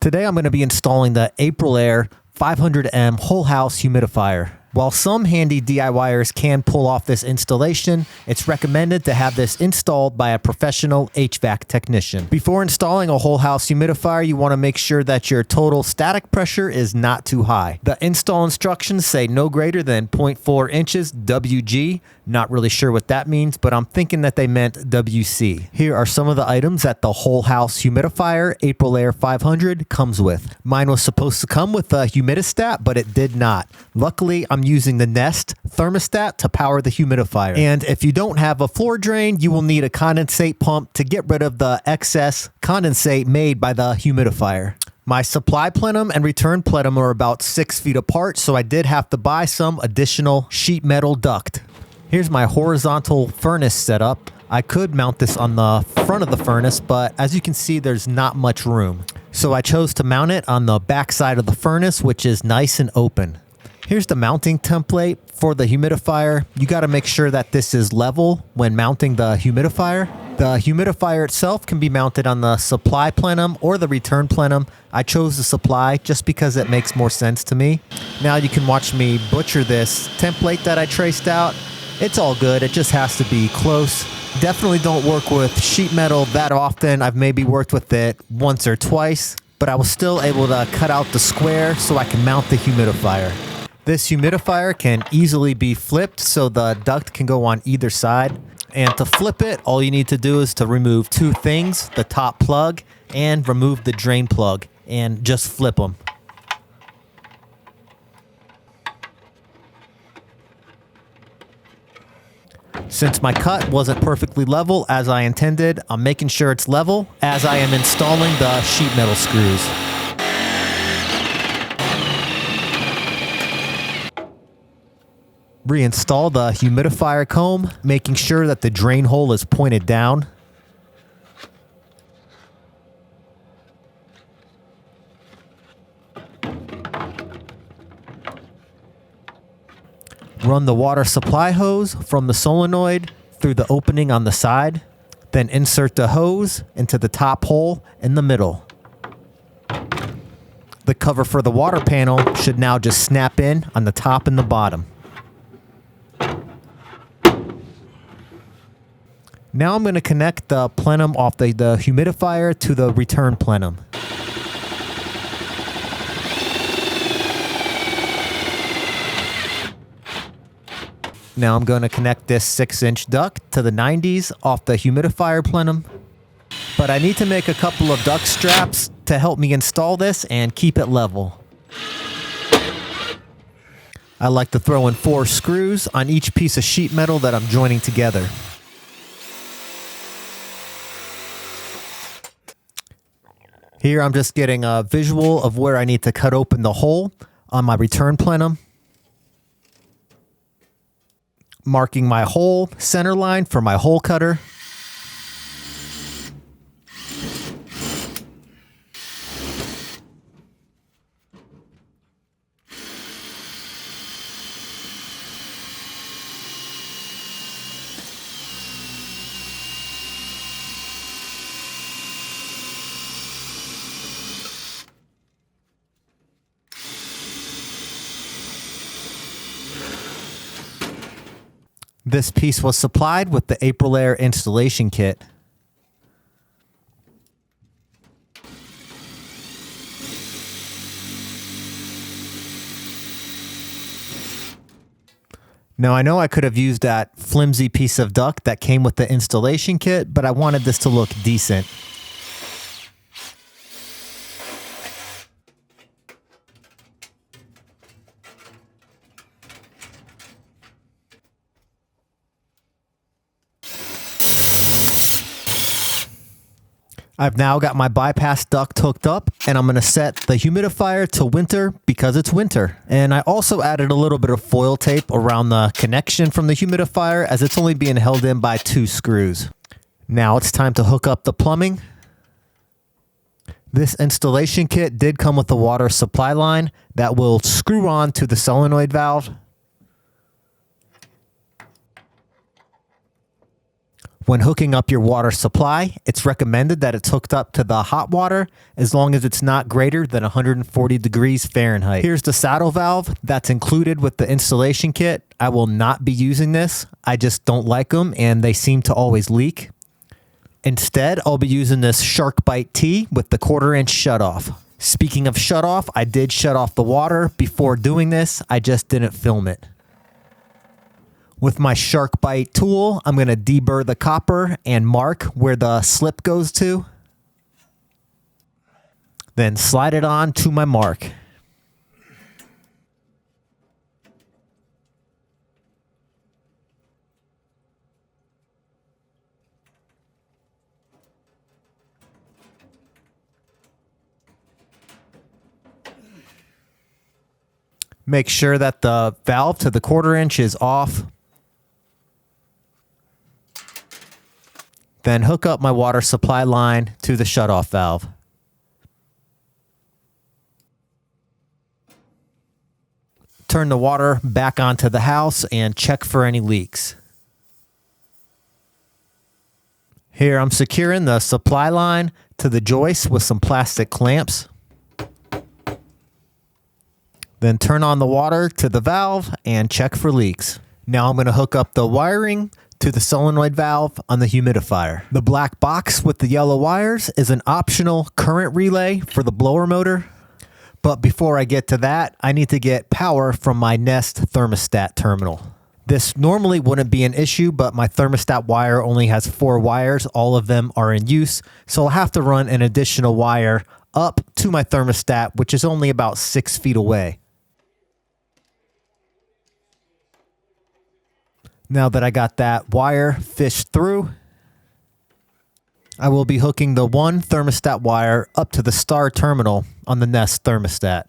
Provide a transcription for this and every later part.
Today I'm going to be installing the AprilAire 500M whole house humidifier. While some handy DIYers can pull off this installation, it's recommended to have this installed by a professional HVAC technician. Before installing a whole house humidifier, you want to make sure that your total static pressure is not too high. The install instructions say no greater than 0.4 inches WG. Not really sure what that means, but I'm thinking that they meant WC. Here are some of the items that the whole house humidifier AprilAire 500 comes with. Mine was supposed to come with a humidistat, but it did not. Luckily, I'm using the Nest thermostat to power the humidifier. And if you don't have a floor drain, you will need a condensate pump to get rid of the excess condensate made by the humidifier. My supply plenum and return plenum are about 6 feet apart, so I did have to buy some additional sheet metal duct. Here's my horizontal furnace setup. I could mount this on the front of the furnace, but as you can see, there's not much room. So I chose to mount it on the back side of the furnace, which is nice and open. Here's the mounting template for the humidifier. You got to make sure that this is level when mounting the humidifier. The humidifier itself can be mounted on the supply plenum or the return plenum. I chose the supply just because it makes more sense to me. Now you can watch me butcher this template that I traced out. It's all good. It just has to be close. Definitely don't work with sheet metal that often. I've maybe worked with it once or twice, but I was still able to cut out the square so I can mount the humidifier. This humidifier can easily be flipped so the duct can go on either side. And to flip it, all you need to do is to remove two things, the top plug and remove the drain plug, and just flip them. Since my cut wasn't perfectly level as I intended, I'm making sure it's level as I am installing the sheet metal screws. Reinstall the humidifier comb, making sure that the drain hole is pointed down. Run the water supply hose from the solenoid through the opening on the side, then insert the hose into the top hole in the middle. The cover for the water panel should now just snap in on the top and the bottom. Now I'm going to connect the plenum off the humidifier to the return plenum. Now I'm going to connect this 6-inch duct to the 90s off the humidifier plenum. But I need to make a couple of duct straps to help me install this and keep it level. I like to throw in 4 screws on each piece of sheet metal that I'm joining together. Here I'm just getting a visual of where I need to cut open the hole on my return plenum. Marking my hole center line for my hole cutter. This piece was supplied with the AprilAire installation kit. Now I know I could have used that flimsy piece of duct that came with the installation kit, but I wanted this to look decent. I've now got my bypass duct hooked up, and I'm going to set the humidifier to winter because it's winter. And I also added a little bit of foil tape around the connection from the humidifier as it's only being held in by 2 screws. Now it's time to hook up the plumbing. This installation kit did come with a water supply line that will screw on to the solenoid valve. When hooking up your water supply, it's recommended that it's hooked up to the hot water as long as it's not greater than 140 degrees Fahrenheit. Here's the saddle valve that's included with the installation kit. I will not be using this. I just don't like them and they seem to always leak. Instead, I'll be using this Shark Bite T with the 1/4-inch shutoff. Speaking of shutoff, I did shut off the water before doing this. I just didn't film it. With my Shark Bite tool, I'm going to deburr the copper and mark where the slip goes to. Then slide it on to my mark. Make sure that the valve to the 1/4-inch is off. Then hook up my water supply line to the shutoff valve. Turn the water back onto the house and check for any leaks. Here I'm securing the supply line to the joist with some plastic clamps. Then turn on the water to the valve and check for leaks. Now I'm going to hook up the wiring to the solenoid valve on the humidifier. The black box with the yellow wires is an optional current relay for the blower motor. But before I get to that, I need to get power from my Nest thermostat terminal. This normally wouldn't be an issue, but my thermostat wire only has 4 wires. All of them are in use, so I'll have to run an additional wire up to my thermostat, which is only about 6 feet away. Now that I got that wire fished through, I will be hooking the one thermostat wire up to the star terminal on the Nest thermostat.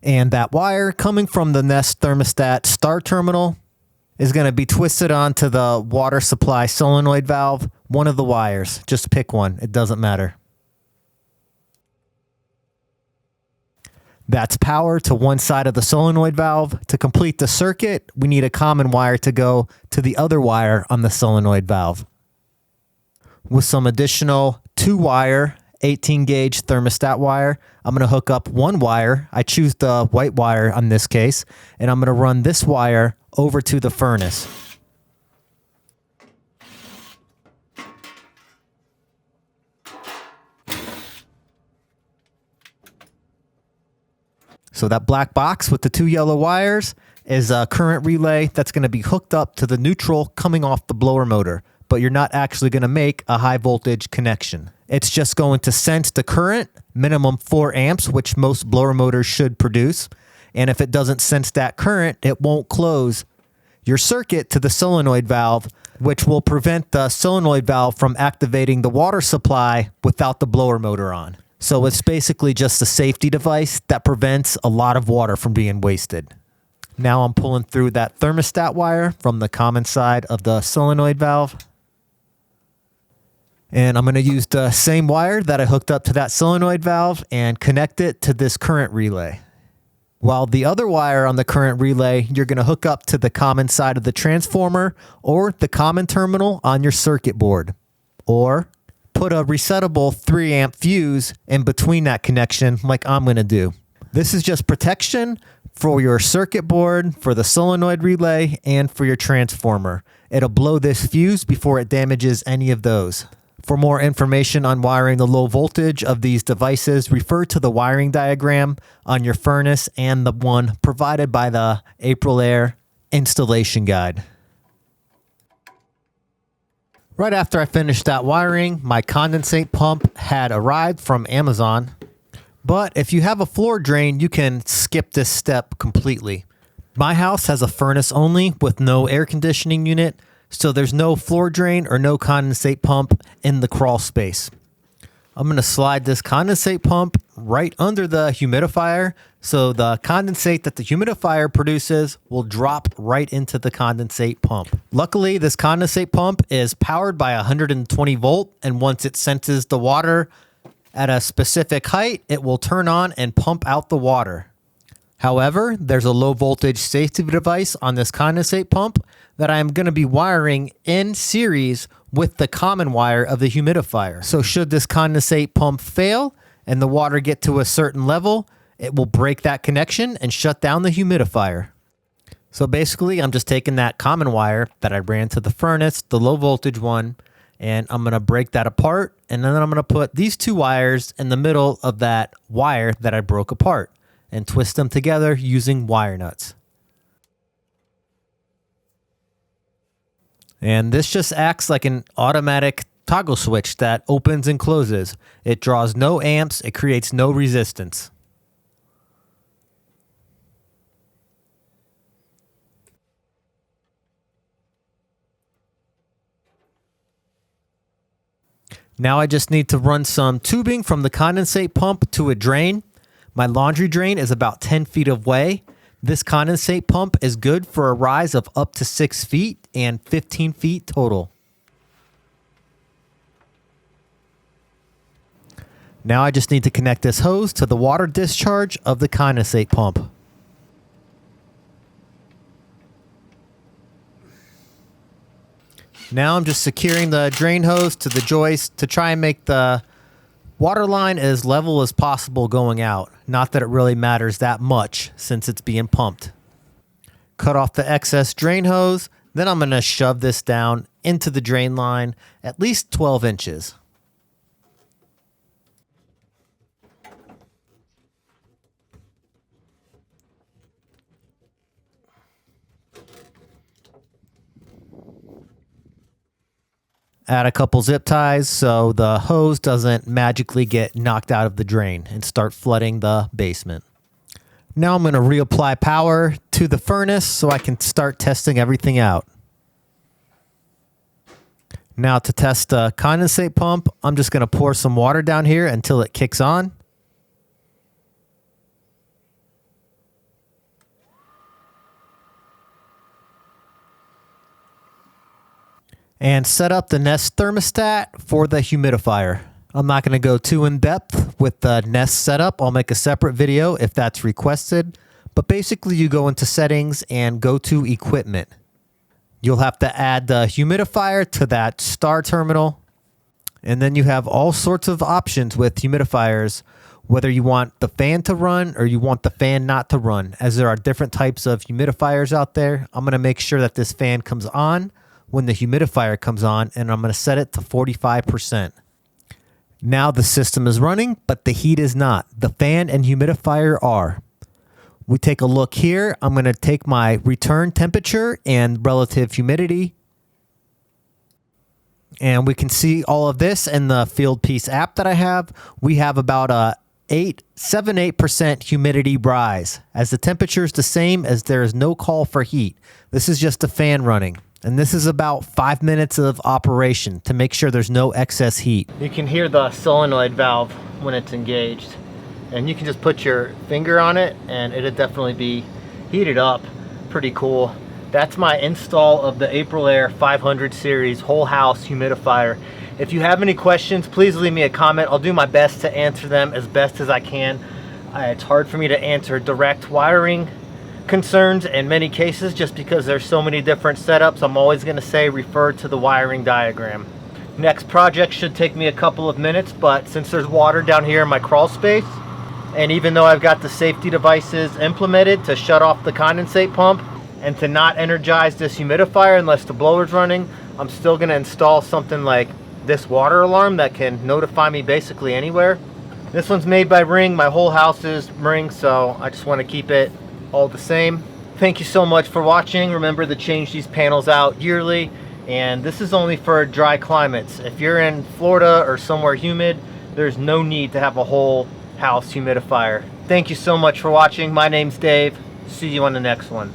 And that wire coming from the Nest thermostat star terminal is going to be twisted onto the water supply solenoid valve, one of the wires. Just pick one. It doesn't matter. That's power to one side of the solenoid valve. To complete the circuit, we need a common wire to go to the other wire on the solenoid valve. With some additional 2-wire 18-gauge thermostat wire, I'm going to hook up one wire. I choose the white wire on this case, and I'm going to run this wire over to the furnace. So that black box with the 2 yellow wires is a current relay that's going to be hooked up to the neutral coming off the blower motor, but you're not actually going to make a high voltage connection. It's just going to sense the current, minimum 4 amps, which most blower motors should produce. And if it doesn't sense that current, it won't close your circuit to the solenoid valve, which will prevent the solenoid valve from activating the water supply without the blower motor on. So it's basically just a safety device that prevents a lot of water from being wasted. Now I'm pulling through that thermostat wire from the common side of the solenoid valve. And I'm going to use the same wire that I hooked up to that solenoid valve and connect it to this current relay. While the other wire on the current relay, you're going to hook up to the common side of the transformer or the common terminal on your circuit board. Or put a resettable 3 amp fuse in between that connection like I'm going to do. This is just protection for your circuit board, for the solenoid relay, and for your transformer. It'll blow this fuse before it damages any of those. For more information on wiring the low voltage of these devices, refer to the wiring diagram on your furnace and the one provided by the AprilAire installation guide. Right after I finished that wiring, my condensate pump had arrived from Amazon. But if you have a floor drain, you can skip this step completely. My house has a furnace only with no air conditioning unit, so there's no floor drain or no condensate pump in the crawl space. I'm going to slide this condensate pump right under the humidifier, so the condensate that the humidifier produces will drop right into the condensate pump. Luckily, this condensate pump is powered by 120 volt, and once it senses the water at a specific height, it will turn on and pump out the water. However, there's a low voltage safety device on this condensate pump that I'm going to be wiring in series with the common wire of the humidifier. So should this condensate pump fail and the water get to a certain level, it will break that connection and shut down the humidifier. So basically, I'm just taking that common wire that I ran to the furnace, the low voltage one, and I'm going to break that apart, and then I'm going to put these two wires in the middle of that wire that I broke apart and twist them together using wire nuts. And this just acts like an automatic toggle switch that opens and closes. It draws no amps, it creates no resistance. Now I just need to run some tubing from the condensate pump to a drain. My laundry drain is about 10 feet away. This condensate pump is good for a rise of up to 6 feet and 15 feet total. Now I just need to connect this hose to the water discharge of the condensate pump. Now I'm just securing the drain hose to the joist to try and make the water line as level as possible going out. Not that it really matters that much since it's being pumped. Cut off the excess drain hose. Then I'm going to shove this down into the drain line at least 12 inches. Add a couple zip ties so the hose doesn't magically get knocked out of the drain and start flooding the basement. Now I'm going to reapply power to the furnace so I can start testing everything out. Now to test the condensate pump, I'm just going to pour some water down here until it kicks on. And set up the Nest thermostat for the humidifier. I'm not going to go too in depth with the Nest setup. I'll make a separate video if that's requested. But basically you go into settings and go to equipment. You'll have to add the humidifier to that star terminal. And then you have all sorts of options with humidifiers, whether you want the fan to run or you want the fan not to run, as there are different types of humidifiers out there. I'm going to make sure that this fan comes on when the humidifier comes on, and I'm going to set it to 45%. Now the system is running, but the heat is not. The fan and humidifier are. We take a look here. I'm going to take my return temperature and relative humidity. And we can see all of this in the FieldPiece app that I have. We have about a 7-8% humidity rise. As the temperature is the same, as there is no call for heat. This is just the fan running. And this is about 5 minutes of operation to make sure there's no excess heat. You can hear the solenoid valve when it's engaged. And you can just put your finger on it and it'll definitely be heated up. Pretty cool. That's my install of the AprilAire 500 series whole house humidifier. If you have any questions, please leave me a comment. I'll do my best to answer them as best as I can. It's hard for me to answer direct wiring concerns in many cases just because there's so many different setups. I'm always going to say refer to the wiring diagram. Next project should take me a couple of minutes, but since there's water down here in my crawl space, and even though I've got the safety devices implemented to shut off the condensate pump and to not energize this humidifier unless the blower's running, I'm still going to install something like this water alarm that can notify me basically anywhere. This one's made by Ring. My whole house is Ring, so I just want to keep it all the same. Thank you so much for watching. Remember to change these panels out yearly, and this is only for dry climates. If you're in Florida or somewhere humid, there's no need to have a whole house humidifier. Thank you so much for watching. My name's Dave. See you on the next one.